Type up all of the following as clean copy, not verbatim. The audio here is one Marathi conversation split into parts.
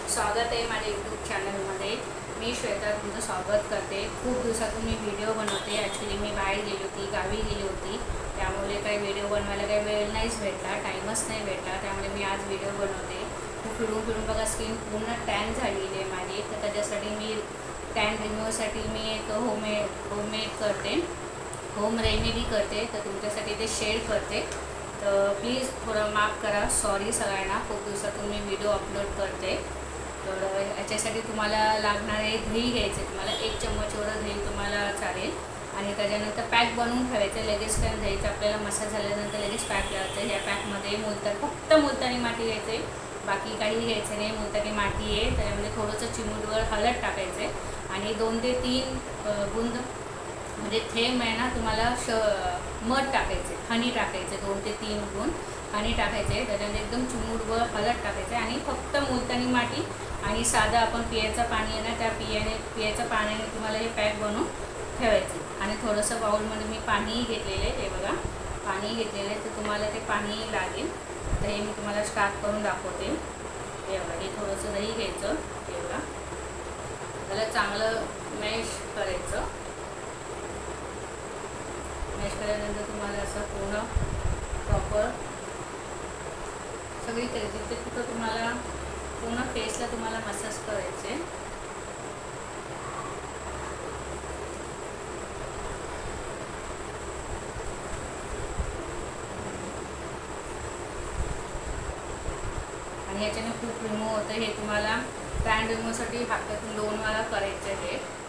स्वागत आहे माझ्या यूट्यूब चॅनलमध्ये। मी श्वेता तुमचं स्वागत करते। खूप दिवसातून मी व्हिडिओ बनवते। ॲक्च्युली मी बाहेर गेली होती, गावी गेली होती, त्यामुळे काही व्हिडिओ बनवायला काही वेळ नाहीच भेटला, टाईमच नाही भेटला, त्यामुळे मी आज व्हिडिओ बनवते। खूप फिरून फिरून बघा स्किन पूर्ण टॅन झालेली आहे माझी, तर त्याच्यासाठी मी टॅन रिमूव्हसाठी मी तो होममेड करते, होम रेमेडी करते, तर तुमच्यासाठी ते शेअर करते। तर प्लीज थोडं माफ करा, सॉरी सगळ्यांना। खूप दिवसातून मी व्हिडिओ अपलोड करते। तर याच्यासाठी तुम्हाला लागणारे दही घ्यायचे, तुम्हाला 1 चम्मच एवढं दही तुम्हाला चालेल। आणि त्याच्यानंतर पॅक बनवून ठेवायचं, लगेच काय द्यायचं आपल्याला, मसाज झाल्यानंतर लगेच पॅक लावायचं। ह्या पॅकमध्ये फक्त मुलतानी माती घ्यायचे, बाकी काही घ्यायचं नाही। मुलतानी माती आहे, त्याच्यामध्ये थोडंसं चिमूटभर हळद टाकायचे आणि 2 ते 3 बुंद म्हणजे थेंब आहे ना, तुम्हाला मध टाकायचे, हनी टाकायचे, 2 ते 3 गुण हनी टाकायचे, त्याच्यामध्ये एकदम चिमूटभर हळद टाकायचे आणि फक्त मुलतानी माती आणि साधं आपण पियाचं पाणी आहे ना, त्या पियाच्या पाण्याने तुम्हाला हे पॅक बनवून ठेवायचे। आणि थोडंसं बाउलमध्ये मी पाणीही घेतलेलं आहे, हे बघा पाणी घेतलेलं आहे, तर तुम्हाला ते पाणी लागेल। तर हे मी तुम्हाला स्टार्ट करून दाखवते। हे बघा, हे थोडंसं दही घ्यायचं, हे बघा त्याला चांगलं मॅश करायचं। मॅश केल्यानंतर तुम्हाला असं पूर्ण प्रॉपर सगळी करायची, ते कुठं तुम्हाला पूर्ण फेसला तुम्हाला मसाज करायचे। आणि याच्याने खूप रिमूव्ह होतं। हे तुम्हाला टॅन रिमूव्हसाठी हप्त्यातून 2 वेळा करायचं आहे।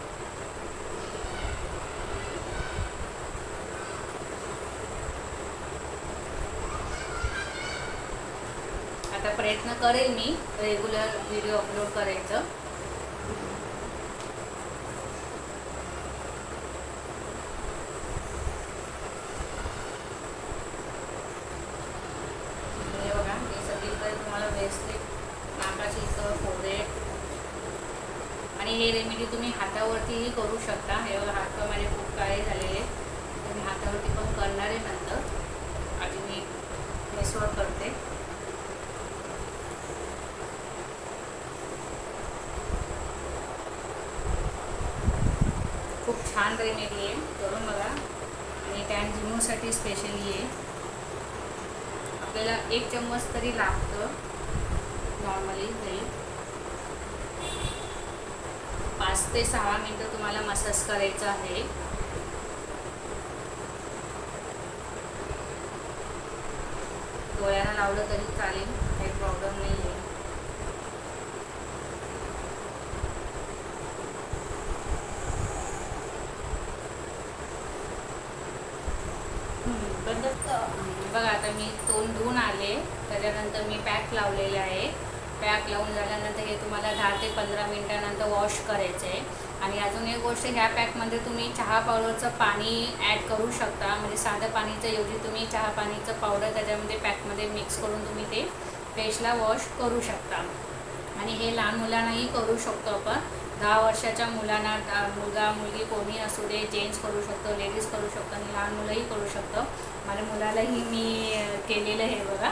आता प्रयत्न करेल मी रेग्युलर व्हिडिओ अपलोड करायचं। हे बघा, हे सगळीकडे तुम्हाला व्यवस्थित नाकाची इथं फोडे। आणि हे रेमेडी तुम्ही हातावरतीही करू शकता। हे बघा, हात माझे खूप काळे झालेले, तर मी हातावरती पण करणार आहे नंतर। आधी मी फेसवर करते। खूप छान रेमेडी आहे, करून बघा। आणि टॅन रिमूव्हसाठी स्पेशली आहे, आपल्याला 1 चम्मच तरी लागतं नॉर्मली दही। 5 ते 6 मिनटं तुम्हाला मसाज करायचं आहे। डोळ्यांना लावलं तरी चालेल, काही प्रॉब्लेम नाही आहे। बघा, आता मी तोंड धुवून आले, त्याच्यानंतर मी पॅक लावलेलं आहे। पॅक लावून झाल्यानंतर हे तुम्हाला 10 ते 15 मिनटानंतर वॉश करायचं आहे। आणि अजून एक गोष्ट, ह्या पॅकमध्ये तुम्ही चहा पावडरचं पाणी ॲड करू शकता, म्हणजे साधं पाणीच्या ऐवजी तुम्ही चहा पाणीचं पावडर त्याच्यामध्ये पॅकमध्ये मिक्स करून तुम्ही ते फेसला वॉश करू शकता। आणि हे लहान मुलांनाही करू शकतो आपण, 10 वर्षाच्या मुलांना, मुलगा मुलगी कोणी असू दे, जेंट्स करू शकतो, लेडीज करू शकतो आणि लहान मुलंही करू शकतो। माझ्या मुलालाही मी केलेलं आहे बघा,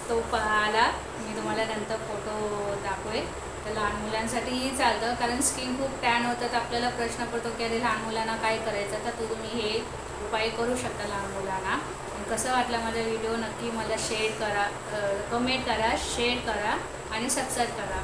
तो पाहिला, मी तुम्हाला नंतर फोटो दाखवेल। तर लहान मुलांसाठीही चालतं, कारण स्किन खूप टॅन होतं, तर आपल्याला प्रश्न पडतो की अरे लहान मुलांना काय करायचं, तर तुम्ही हे उपाय करू शकता लहान मुलांना। आणि कसं वाटलं माझा व्हिडिओ नक्की मला शेअर करा, कमेंट करा, शेअर करा आणि सबस्क्राईब करा।